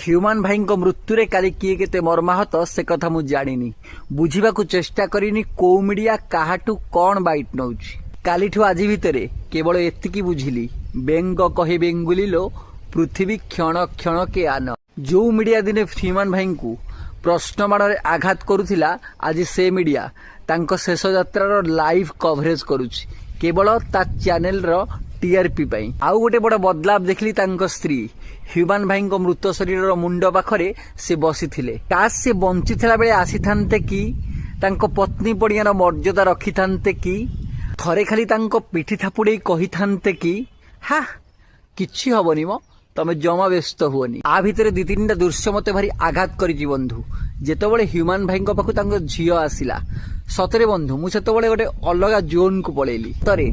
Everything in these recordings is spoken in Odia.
ହ୍ୟୁମାନ ଭାଇଙ୍କ ମୃତ୍ୟୁରେ କାଲି କିଏ କେତେ ମର୍ମାହତ ସେ କଥା ମୁଁ ଜାଣିନି, ବୁଝିବାକୁ ଚେଷ୍ଟା କରିନି କୋଉ ମିଡିଆ କାହାଠୁ କଣ ବାଇଟ୍ ନଉଛି। କାଲିଠୁ ଆଜି ଭିତରେ କେବଳ ଏତିକି ବୁଝିଲି, ବେଙ୍ଗ କହେ ବେଙ୍ଗୁଲିଲୋ ପୃଥିବୀ କ୍ଷଣ କ୍ଷଣ କେ ଆନ। ଯୋଉ ମିଡିଆ ଦିନେ ହ୍ୟୁମାନ ଭାଇଙ୍କୁ ପ୍ରଶ୍ନବାଣରେ ଆଘାତ କରୁଥିଲା, ଆଜି ସେ ମିଡିଆ ତାଙ୍କ ଶେଷ ଯାତ୍ରାର ଲାଇଭ୍ କଭରେଜ କରୁଛି କେବଳ ତା ଚ୍ୟାନେଲର ଟିଆରପି ପାଇଁ। ଆଉ ଗୋଟେ ବଡ ବଦଲାବ ଦେଖିଲି ତାଙ୍କ ସ୍ତ୍ରୀ ହ୍ୟୁମାନ ଭାଇଙ୍କ ମୃତ ଶରୀରର ମୁଣ୍ଡ ପାଖରେ ସେ ବସିଥିଲେ। କାଶ ସେ ବଞ୍ଚିଥିଲା ବେଳେ ଆସିଥାନ୍ତେ କି, ତାଙ୍କ ପତ୍ନୀ ପଡ଼ିଆର ମର୍ଯ୍ୟାଦା ରଖିଥାନ୍ତେ କି, ଥରେ ଖାଲି ତାଙ୍କ ପିଠି ଥାପୁଡ଼େଇ କହିଥାନ୍ତେ କି ହା କିଛି ହବନି ମ, ତମେ ଜମା ବ୍ୟସ୍ତ ହୁଅନି। ଆ ଭିତରେ ଦି ତିନିଟା ଦୃଶ୍ୟ ମତେ ଭାରି ଆଘାତ କରିଛି ବନ୍ଧୁ। ଯେତେବେଳେ ହ୍ୟୁମାନ ଭାଇଙ୍କ ପାଖକୁ ତାଙ୍କ ଝିଅ ଆସିଲା, ସତରେ ବନ୍ଧୁ ମୁଁ ସେତେବେଳେ ଗୋଟେ ଅଲଗା ଜୋନକୁ ପଳେଇଲି। ସତରେ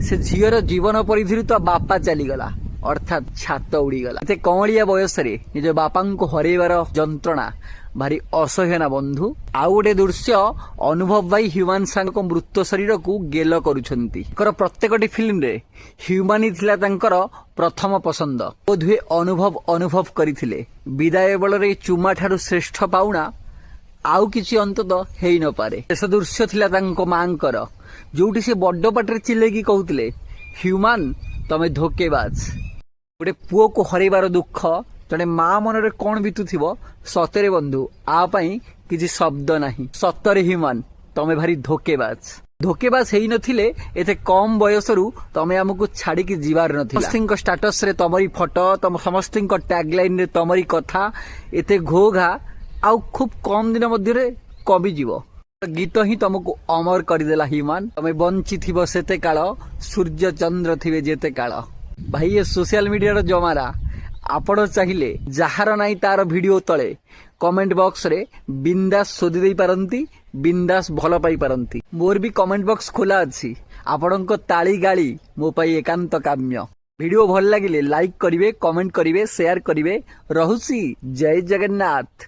ସେ ଝିଅର ଜୀବନ ପରିଧିରୁ ତା ବାପା ଚାଲିଗଲା, ଅର୍ଥାତ୍ ଛାତ ଉଡ଼ିଗଲା। ଏତେ କଅଁଳିଆ ବୟସରେ ନିଜ ବାପାଙ୍କୁ ହରେଇବାର ଯନ୍ତ୍ରଣା ଭାରି ଅସହ୍ୟ ନା ବନ୍ଧୁ। ଆଉ ଗୋଟେ ଦୃଶ୍ୟ, ଅନୁଭବ ଭାଇ ହ୍ୟୁମାନ ସାଙ୍ଗଙ୍କ ମୃତ ଶରୀରକୁ ଗେଲ କରୁଛନ୍ତି। ତାଙ୍କର ପ୍ରତ୍ୟେକଟି ଫିଲ୍ମରେ ହ୍ୟୁମାନ ଥିଲା ତାଙ୍କର ପ୍ରଥମ ପସନ୍ଦ। ବୋଧହୁଏ ଅନୁଭବ କରିଥିଲେ ବିଦାୟ ବେଳରେ ଚୁମା ଠାରୁ ଶ୍ରେଷ୍ଠ ପାଉଣା ଆଉ କିଛି ଅନ୍ତତଃ ହେଇ ନପାରେ। ଶେଷ ଦୃଶ୍ୟ ଥିଲା ତାଙ୍କ ମାଙ୍କର, ଯୋଉଠି ସେ ବଡ ପାଟିରେ ଚିଲେଇକି କହୁଥିଲେ ହ୍ୟୁମାନ ତମେ ଧୋକେବାଜ। ଗୋଟେ ପୁଅକୁ ହରେଇବାର ଦୁଃଖ ଜଣେ ମା ମନରେ କଣ ବିତୁଥିବ, ସତରେ ବନ୍ଧୁ ଆ ପାଇଁ କିଛି ଶବ୍ଦ ନାହିଁ। ସତରେ ହ୍ୟୁମାନ ତମେ ଭାରି ଧୋକେବାଜ। ଧୋକେବାଜ ହେଇନଥିଲେ ଏତେ କମ୍ ବୟସରୁ ତମେ ଆମକୁ ଛାଡିକି ଯିବାର ନଥିଲା। ସମସ୍ତଙ୍କ ଷ୍ଟାଟସରେ ତମରି ଫଟୋ, ସମସ୍ତଙ୍କ ଟ୍ୟାଗଲାଇନରେ ତମରି କଥା, ଏତେ ଘୋ ଘା ଆଉ ଖୁବ୍ କମ୍ ଦିନ ମଧ୍ୟରେ କମିଯିବ। ଗୀତ ହିଁ ତମକୁ ଅମର କରିଦେଲା ହ୍ୟୁମାନ। ତମେ ବଞ୍ଚିଥିବ ସେତେ କାଳ, ସୂର୍ଯ୍ୟ ଚନ୍ଦ୍ର ଥିବେ ଯେତେ କାଳ। ଭାଇ ଏ ସୋସିଆଲ ମିଡିଆର ଜମାନା, ଆପଣ ଚାହିଁଲେ ଯାହାର ନାହିଁ ତାର ଭିଡିଓ ତଳେ କମେଣ୍ଟ ବକ୍ସରେ ବିନ୍ଦାସ ଶୋଧି ଦେଇ ପାରନ୍ତି, ବିନ୍ଦାସ ଭଲ ପାଇ ପାରନ୍ତି। ମୋର ବି କମେଣ୍ଟ ବକ୍ସ ଖୋଲା ଅଛି, ଆପଣଙ୍କ ତାଳି ଗାଳି ମୋ ପାଇଁ ଏକାନ୍ତ କାମ୍ୟ। ଭିଡିଓ ଭଲ ଲାଗିଲେ ଲାଇକ୍ କରିବେ, କମେଣ୍ଟ କରିବେ, ସେୟାର କରିବେ। ରହୁଛି, ଜୟ ଜଗନ୍ନାଥ।